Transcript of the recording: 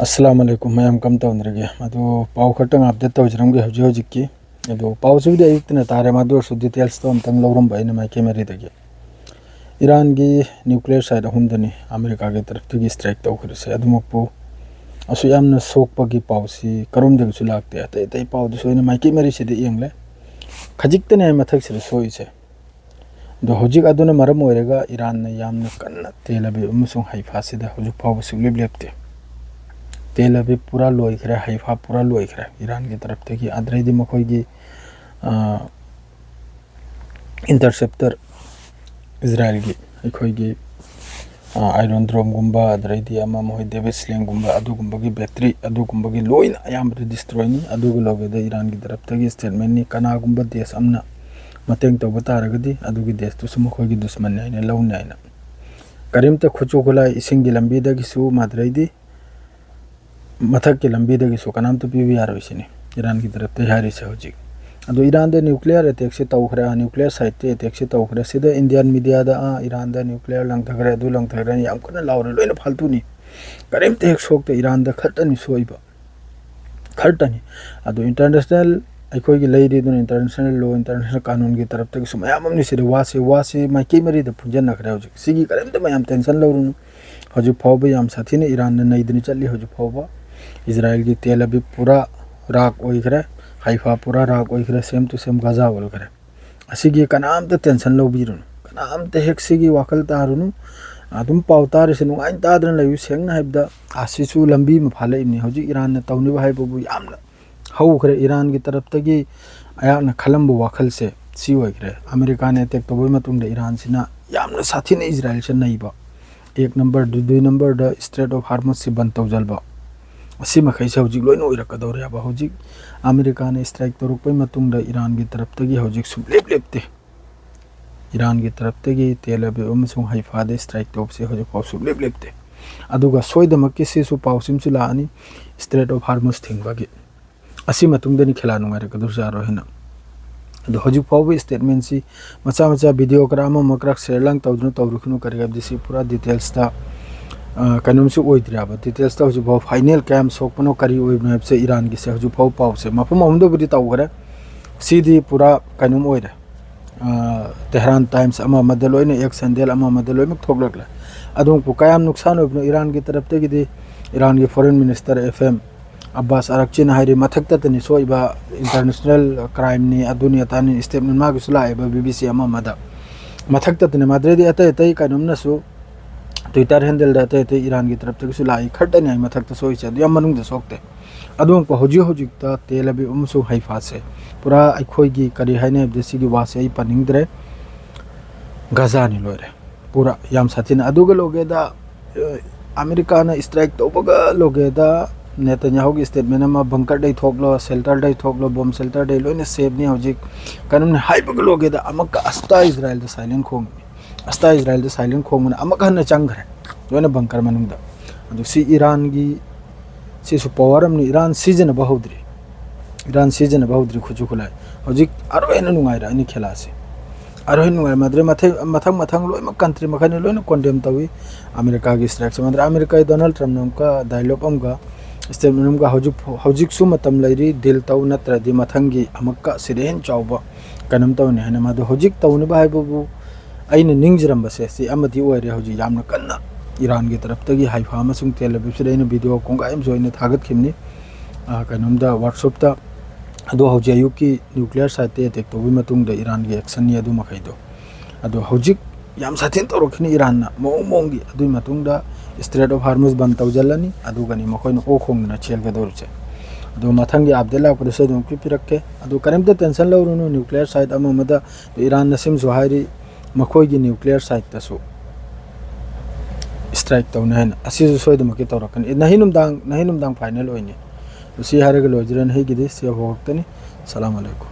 अस्सलाम वालेकुम मैम कम तौनरगे अदो पाव खटंग अपडेट तौजरमगे हजि हजिकी अदो पाव सुबदे अयुक्तने तारे मादो सु डिटेल्स तो अमतंग लौरम बाइने माइके मेरिदगे ईरान की न्यूक्लियर साइड अहुमदनी अमेरिका के तरफ तगी स्ट्राइक तौखरसे अदुमकपु असु यामना सोकपगी पावसी करमदगसु लागते अतै तै पावदु सोइने माइके मेरिसिदे यंगले खजिक्तने मथकसिदे सोइसे दो हजिक अदुना मरम ओइरेगा ईरान ने यामना कन्ना तेलबी अमसुंग हाइफा सिदा हजु पाव सुलिब लेपते तेलबी पूरा लोइखरे हाइफा पूरा लोइखरे ईरान की तरफ तगी अद्रैदी मखोइगी इंटरसेप्टर इजराइल की अखोइगी आयरन ड्रोम गुम्बा अद्रैदी अमा मोहि डेविड स्लिंग गुम्बा अदुगुम्बगी बैटरी अदुगुम्बगी लोइन अयामबदे डिस्ट्रॉय नि अदुगु लोगेदे ईरान की तरफ तगी स्टेटमेंट नि कनागुम्बा देश अमना मतंग तौबा तारगदी अदुगी देश तुसु मखोइगी दुश्मन ने लौने आइना करीमता खुचो खुला इसिंगी लंबीदगिसु माद्रैदी मथक के लंबीदगिसु कनामता पीबी यारोइसिनी ईरान की तरफ ते हारी से होजिक अदो ईरान दे न्यूक्लियर अटैक से तौखरे न्यूक्लियर साइट ते अटैक से तौखरे सिदा इंडियन मीडिया दा ईरान दा न्यूक्लियर लंगथगरे अदु लंगथगरे याम कना लावरे लोइना फालतुनी करीमता हेक सोकते ईरान दा खटनी सोइबा खटनी अदो इंटरनेशनल अखोइगी लेदी दुन इंटरनेशनल लॉ इंटरनेशनल कानून की तरफ तक मयामनी सिदे वासे माइके मरी द फुंजन नखरे होजिक सिगी करीमता मयाम टेंशन लौरुनु हजु फावबा याम साथीने ईरान ने नईदनी चल्ली हजु फावबा इजराइल की तेलबी पूरा राग ओइखरे हाइफा पूरा राग ओइखरे सेम टू सेम गाजा ओलखरे असिगी कनामता टेंशन लौबिरुनु कनामता हेक सिगी वाखल तारुनु अदुम पाव तारिसे नुआइन ताद्रन लयु सेंगना हाइबदा आसिसु लंबी मफालेइनि हजु ईरान ने तौनिबा हाइबबु यामना हौखरे ईरान की तरफ तगी अयाना खलंबु वाखल से सी ओइखरे अमेरिका ने अटैक तौबय मतुंगदे ईरान सिना यामना साथीने इजराइल से नईबा एक नंबर दुई number the straight of harms से बंद तौजलबा असी मखैसे हौजिक लोइन ओइरकदौरे याबा हौजिक अमेरिका ने स्ट्राइक तौरकपय मतुंगदा ईरान की तरफ तगी हौजिक सुलेप लेपते ईरान की तरफ तगी तेलबी अमसुंग हाइफा दे स्ट्राइक तौबसे हौजिक पाव सुलेप लेपते अदुगा सोइदमक्की सिसु पावसिमसु लानी स्ट्रेट ऑफ हार्मस थिंगबागी असी मतुंगदनी खेला नुंगाइरकदुर जारो हेना अदो हौजिक फावबे स्टेटमेंट सी मचा मचा वीडियो करामा मकरक शेरलांग तौदुनु तौरुखनु करेगब दिसी पूरा डिटेल्स ता कनुमसु ओइद्राबा डिटेल्स ता हजु फाव फाइनल कैम सोकपनो करी ओइबनेब से ईरान की से हजु फाव पाव से मफम हमदो बुदी तौगरे सीधी पूरा कनुम ओइरे तेहरान टाइम्स अमा मदलोइने एक संदेल अमा मदलोइ मक थोगलकला अदुम को कायम नुकसान ओइबनो ईरान की तरफ ते गिदि ईरान की फॉरेन मिनिस्टर एफएम अब्बास अरक्चिन हाइरे मथक्ता तनि सोइबा इंटरनेशनल क्राइम नि अदुनि अतानि स्टेटमेंट मागु सुलाइबा बीबीसी अमा मदा मथक्ता तनि माद्रेदि अतै तै कनुमनसु ट्विटर हैंडल दाते ते ईरान की तरफ तक सुलाई खटनी आई मथक्ता सोइसे याम मनुंग दे सोकते अदुम को हजिक तेलबी अमसु हाइफा से पूरा अखोइगी करी हाइने देसिगी वासे आई पनिंगद्रे गजानी लोरे पूरा याम साथीना अदुगा लोगेदा अमेरिका ना स्ट्राइक तौबगा लोगेदा नेतन्याहू की स्टेटमेंट अमा बंकर डे थोकलो शेल्टर डे थोकलो बम शेल्टर डे लोइने सेव नि हजिक कानुन हाइबगा लोगेदा अमक अस्ता इजराइल द साइलेंट खोंग अस्ता इजराइल द साइलेंट खोंग मन अमक हन चंगरे लोइने बंकर मनुंगदा अदु सी ईरान की सी सु पावर अमनि ईरान सीजन बहुद्री खुजु खुलाय हजिक आरो हेन नुंगाइरा अनि खेलासे आरो हेन नुंगाइ माद्रे मथंग लोइम कंट्री मखने लोइने कंडेम तवी अमेरिका की स्ट्राइक से माद्रे अमेरिका डोनाल्ड ट्रम्प नमका डायलॉग अमगा स्टेटमेंट का हजिक सु मतम लैरी दिल तौ नत्रदि मथंगी अमक्का सिरेन चावबा कनम तौने हने मादो हजिक तौनिबा हाइबबु अइने निंगजरमबसे सि अमदि ओइरे हजि यामना कन्ना ईरान की तरफ तगी हाइफा अमसुंग तेलबि सिरेन वीडियो कोंगाइम जोइने थागत खिमनी कनमदा व्हाट्सएप ता अदो हजि अयुकी न्यूक्लियर साइट ते अटैक तौबि मतुंगदा ईरान की एक्शन नि अदु मखैदो अदो हजिक याम साथिन तौरखिनि ईरान ना मोंगी अदुइ मतुंगदा स्ट्रेट ऑफ हार्मस बंद तौजलनी अदुगनी मखोइन ओ खोंगना छेलगदोरचे अदो मथंगी अपडेट लापदसे दुम पिरक्के अदो करेमता टेंशन लौरुनु न्यूक्लियर साइट अममदा ईरान नसिम जोहारी मखोइगी न्यूक्लियर साइट तसु स्ट्राइक तौने हन असिजु सोइदमके तौरकन नहिनुमदांग फाइनल ओइने सी हारग लोजरन हेगिदि से होक्तनी सलाम अलैकुम।